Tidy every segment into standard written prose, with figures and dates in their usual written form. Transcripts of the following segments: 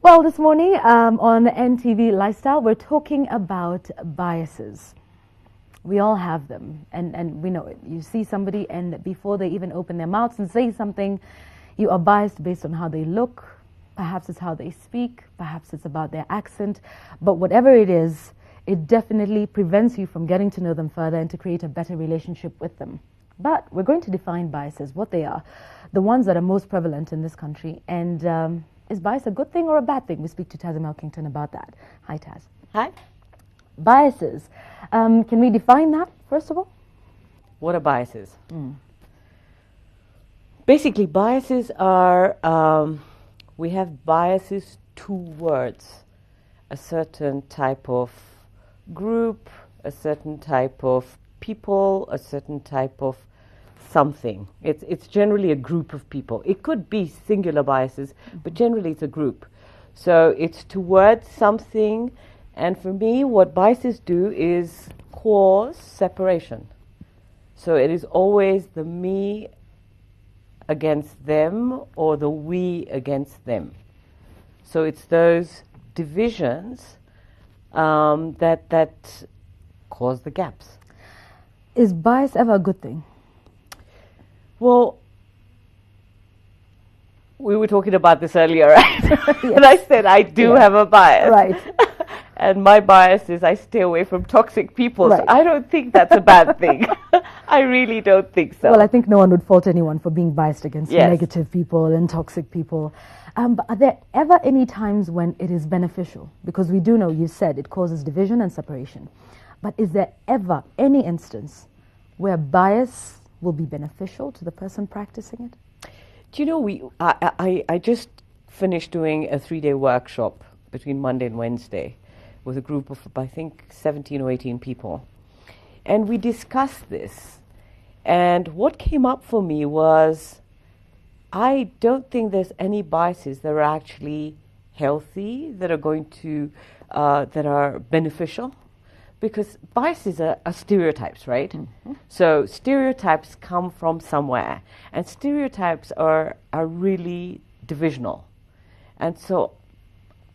Well, this morning on NTV Lifestyle, we're talking about biases. We all have them, and we know it. You see somebody, and before they even open their mouths and say something, you are biased based on how they look. Perhaps it's how they speak, perhaps it's about their accent, but whatever it is, it definitely prevents you from getting to know them further and to create a better relationship with them. But we're going to define biases, what they are, the ones that are most prevalent in this country, and is bias a good thing or a bad thing? We speak to Tazim Elkington about that. Hi, Taz. Hi. Biases. Can we define that, first of all? What are biases? Basically, biases are, we have biases towards a certain type of group, a certain type of people, a certain type of something. It's generally a group of people. It could be singular biases, but generally it's a group. So it's towards something, and for me, what biases do is cause separation. So it is always the me against them or the we against them. So it's those divisions that cause the gaps. Is bias ever a good thing? Well, we were talking about this earlier, right? Yes. And I said I do have a bias. Right. And my bias is I stay away from toxic people. Right. So I don't think that's a bad thing. I really don't think so. Well, I think no one would fault anyone for being biased against Yes. negative people and toxic people. But are there ever any times when it is beneficial? Because we do know, you said, it causes division and separation. But is there ever any instance where bias will be beneficial to the person practicing it? Do you know, I just finished doing a 3-day workshop between Monday and Wednesday with a group of, I think, 17 or 18 people. And we discussed this. And what came up for me was, I don't think there's any biases that are actually healthy, that are going to, that are beneficial. Because biases are stereotypes, right? Mm-hmm. So stereotypes come from somewhere, and stereotypes are really divisional. And so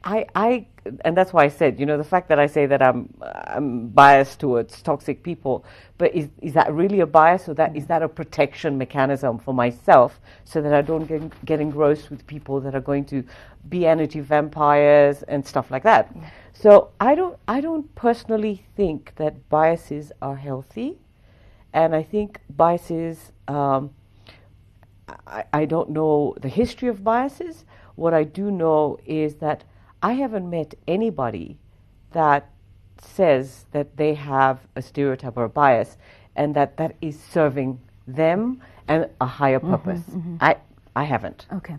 and that's why I said, the fact that I say that I'm biased towards toxic people, but is that really a bias, or is that a protection mechanism for myself so that I don't get engrossed with people that are going to be energy vampires and stuff like that? Yeah. So I don't personally think that biases are healthy, and I think biases, I don't know the history of biases. What I do know is that I haven't met anybody that says that they have a stereotype or a bias and that is serving them and a higher purpose. Mm-hmm. I haven't. Okay.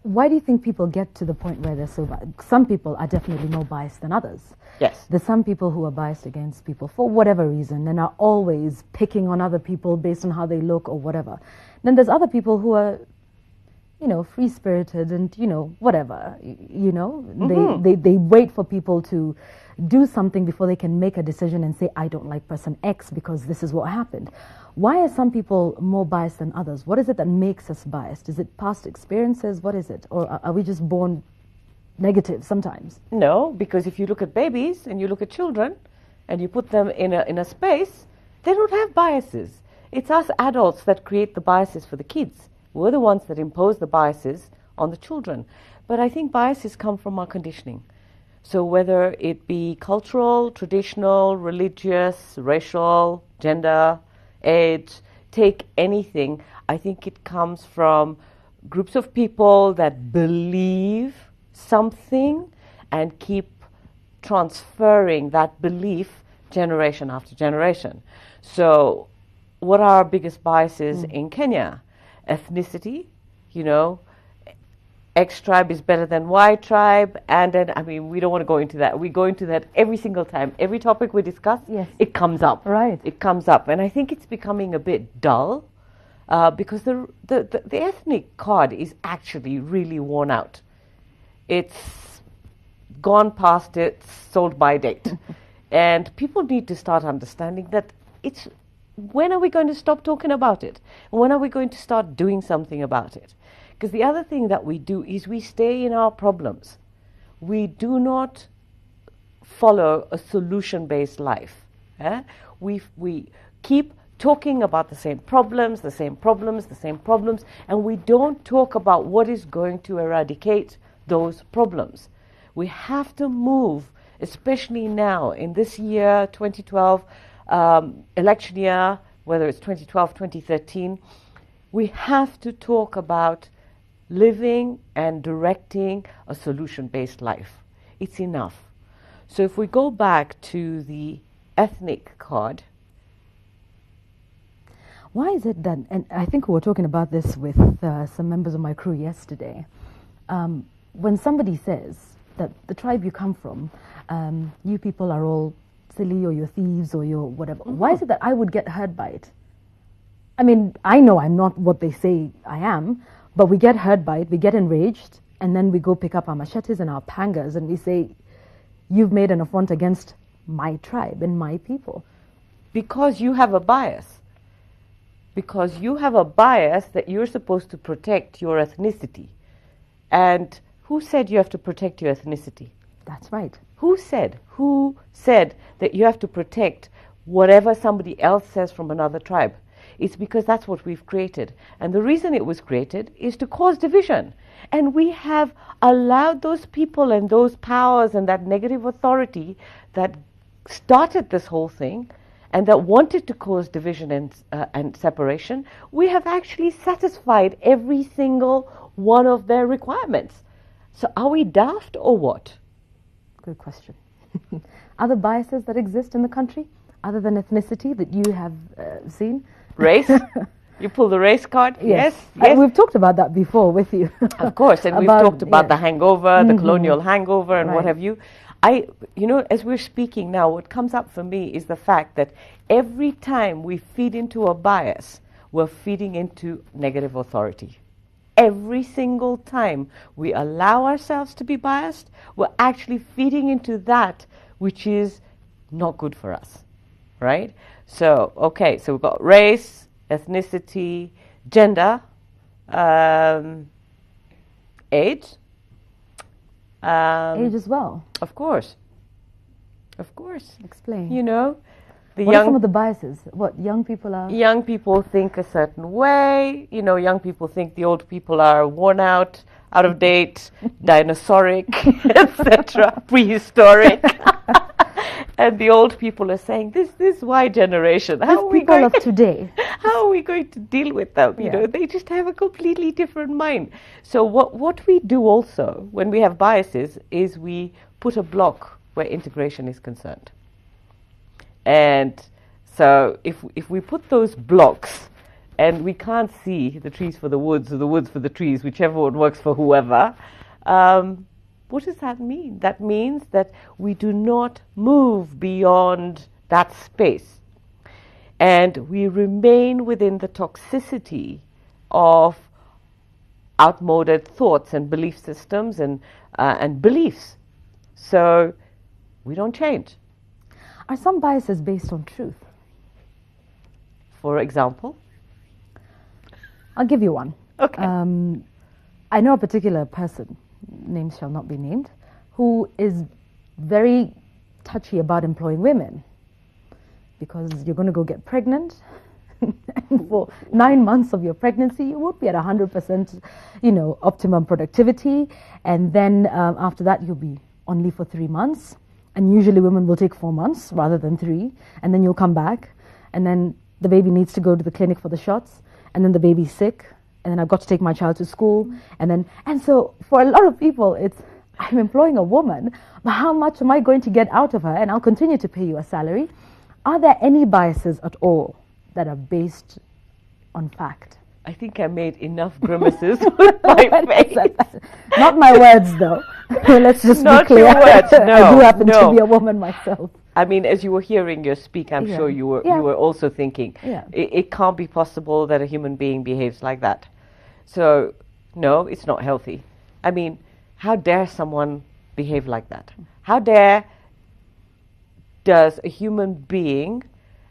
Why do you think people get to the point where they're so biased? Some people are definitely more biased than others. Yes. There's some people who are biased against people for whatever reason and are always picking on other people based on how they look or whatever. Then there's other people who are free-spirited and, whatever, mm-hmm. they wait for people to do something before they can make a decision and say, I don't like person X because this is what happened. Why are some people more biased than others? What is it that makes us biased? Is it past experiences? What is it? Or are we just born negative sometimes? No, because if you look at babies and you look at children and you put them in a space, they don't have biases. It's us adults that create the biases for the kids. We're the ones that impose the biases on the children. But I think biases come from our conditioning. So whether it be cultural, traditional, religious, racial, gender, age, take anything, I think it comes from groups of people that believe something and keep transferring that belief generation after generation. So what are our biggest biases in Kenya? Ethnicity, X tribe is better than Y tribe, and then, we don't want to go into that. We go into that every single time. Every topic we discuss, yes. It comes up. Right. It comes up. And I think it's becoming a bit dull because the ethnic card is actually really worn out. It's gone past its sold-by date. And people need to start understanding that when are we going to stop talking about it? When are we going to start doing something about it? Because the other thing that we do is we stay in our problems. we do not follow a solution-based life. We keep talking about the same problems, and we don't talk about what is going to eradicate those problems. We have to move, especially now in this year, 2012, election year, whether it's 2012, 2013, we have to talk about living and directing a solution-based life. It's enough. So if we go back to the ethnic card. Why is it that, and I think we were talking about this with some members of my crew yesterday, when somebody says that the tribe you come from, you people are all silly or you're thieves or you're whatever, why is it that I would get hurt by it? I mean, I know I'm not what they say I am, but we get hurt by it, we get enraged, and then we go pick up our machetes and our pangas and we say, you've made an affront against my tribe and my people. Because you have a bias. Because you have a bias that you're supposed to protect your ethnicity. And who said you have to protect your ethnicity? That's right. Who said that you have to protect whatever somebody else says from another tribe? It's because that's what we've created. And the reason it was created is to cause division. And we have allowed those people and those powers and that negative authority that started this whole thing and that wanted to cause division and separation, we have actually satisfied every single one of their requirements. So are we daft or what? Good question. Other biases that exist in the country, other than ethnicity, that you have seen? Race? You pull the race card? Yes. Yes. We've talked about that before with you. Of course, and we've talked about the hangover, the colonial hangover, and what Right. have you. As we're speaking now, what comes up for me is the fact that every time we feed into a bias, we're feeding into negative authority. Every single time we allow ourselves to be biased, we're actually feeding into that which is not good for us, right? So, okay, so we've got race, ethnicity, gender, age. Age as well. Of course. Of course. Explain. You know, What are some of the biases? What young people are? young people think a certain way. You know, young people think the old people are worn out of date, dinosauric, etc., prehistoric. And the old people are saying, this Y generation, how are we People going of today. how are we going to deal with them? You Yeah. know, they just have a completely different mind. So what we do also when we have biases is we put a block where integration is concerned. And so if we put those blocks and we can't see the trees for the woods or the woods for the trees, whichever one works for whoever, what does that mean? That means that we do not move beyond that space. And we remain within the toxicity of outmoded thoughts and belief systems and beliefs. So we don't change. Are some biases based on truth? For example? I'll give you one. Okay. I know a particular person, names shall not be named, who is very touchy about employing women because you're going to go get pregnant. And for 9 months of your pregnancy, you won't be at 100%, optimum productivity. And then after that, you'll be on leave for 3 months. And usually women will take 4 months rather than 3. And then you'll come back. And then the baby needs to go to the clinic for the shots. And then the baby's sick. And then I've got to take my child to school. And so for a lot of people, I'm employing a woman, but how much am I going to get out of her? And I'll continue to pay you a salary. Are there any biases at all that are based on fact? I think I made enough grimaces with my face. Not my words, though. Let's just Not be clear. your words, I no, do happen no. to be a woman myself. I mean, as you were hearing your speak, I'm Yeah. sure you were Yeah. you were also thinking, Yeah. it can't be possible that a human being behaves like that. So, no, it's not healthy. I mean, how dare someone behave like that? How dare does a human being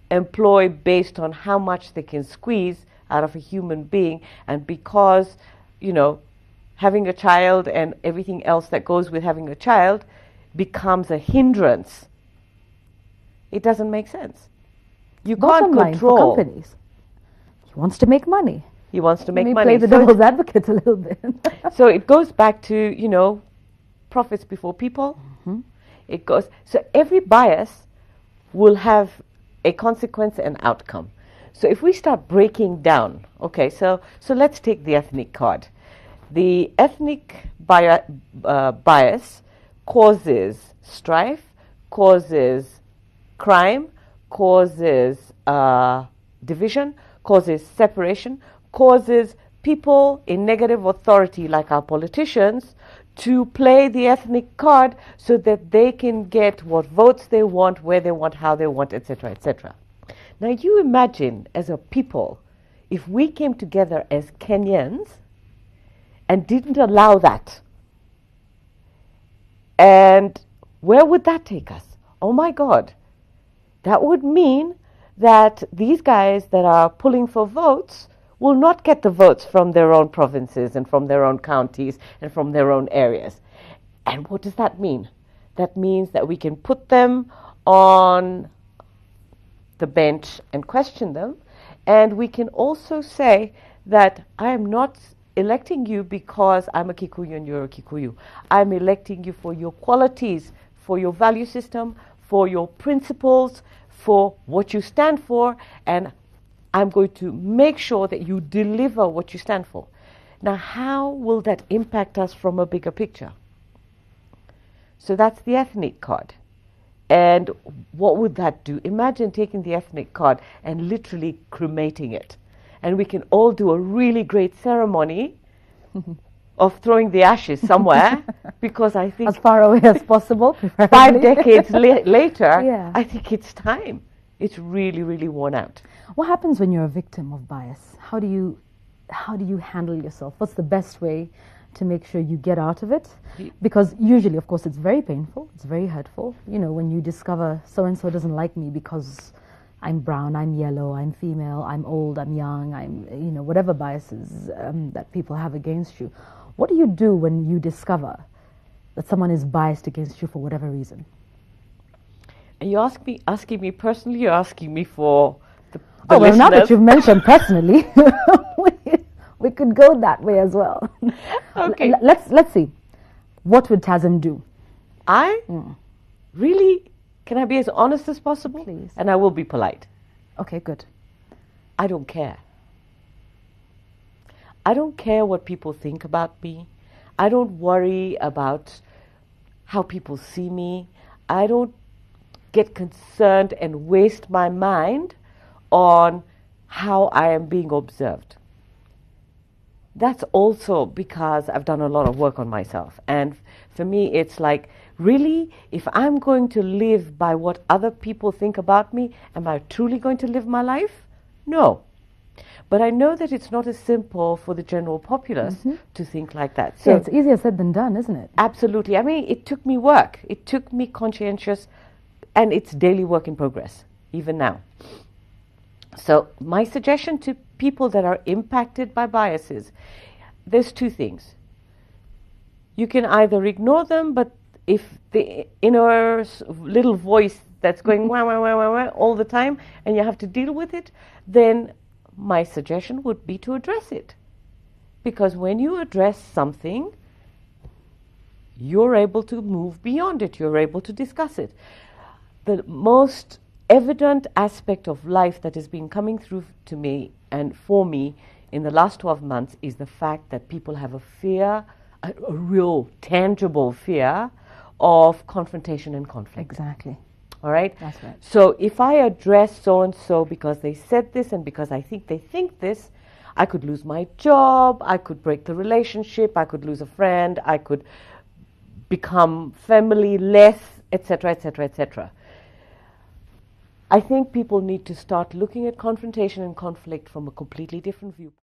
employ based on how much they can squeeze out of a human being, and because, having a child and everything else that goes with having a child becomes a hindrance. It doesn't make sense. You Bottom can't line for control. companies. He wants to make money. He wants to make Let me money. play the So devil's advocate a little bit. so it goes back to, profits before people. It goes, so every bias will have a consequence and outcome. So if we start breaking down, okay, so let's take the ethnic card. The ethnic bias causes strife, causes crime, causes division, causes separation, causes people in negative authority like our politicians to play the ethnic card so that they can get what votes they want, where they want, how they want, etc., etc. Now you imagine as a people, if we came together as Kenyans and didn't allow that, and where would that take us? Oh my God, that would mean that these guys that are pulling for votes will not get the votes from their own provinces and from their own counties and from their own areas. And what does that mean? That means that we can put them on the bench and question them. And we can also say that I am not electing you because I'm a Kikuyu and you're a Kikuyu. I'm electing you for your qualities, for your value system, for your principles, for what you stand for, and I'm going to make sure that you deliver what you stand for. Now, how will that impact us from a bigger picture? So that's the ethnic card. And what would that do? Imagine taking the ethnic card and literally cremating it. And we can all do a really great ceremony of throwing the ashes somewhere, because I think As far away as possible, 5 decades later, Yeah. I think it's time. It's really, really worn out. What happens when you're a victim of bias? How do you handle yourself? What's the best way to make sure you get out of it? Because usually, of course, it's very painful. It's very hurtful. When you discover so-and-so doesn't like me because I'm brown, I'm yellow, I'm female, I'm old, I'm young, I'm, whatever biases that people have against you. What do you do when you discover that someone is biased against you for whatever reason? And you're asking me personally, you're asking me for the Oh, well, now that listeners? you've mentioned personally, we could go that way as well. Okay. Let's see. What would Tazim do? I really, can I be as honest as possible? Please. And I will be polite. Okay, good. I don't care. I don't care what people think about me. I don't worry about how people see me. I don't get concerned and waste my mind on how I am being observed. That's also because I've done a lot of work on myself. And for me, it's like, really, if I'm going to live by what other people think about me, am I truly going to live my life? No. But I know that it's not as simple for the general populace to think like that. So Yeah, it's easier said than done, isn't it? absolutely. I mean, it took me work. It took me conscientious, and it's daily work in progress, even now. So my suggestion to people that are impacted by biases, there's two things. You can either ignore them, but if the inner little voice that's going wah, wah, wah, wah, wah, all the time, and you have to deal with it, then my suggestion would be to address it. Because when you address something, you're able to move beyond it. You're able to discuss it. The most evident aspect of life that has been coming through to me and for me in the last 12 months is the fact that people have a fear, a real tangible fear of confrontation and conflict. Exactly. All right? That's right. So if I address so-and-so because they said this and because I think they think this, I could lose my job, I could break the relationship, I could lose a friend, I could become family less, etc., etc., etc. I think people need to start looking at confrontation and conflict from a completely different viewpoint.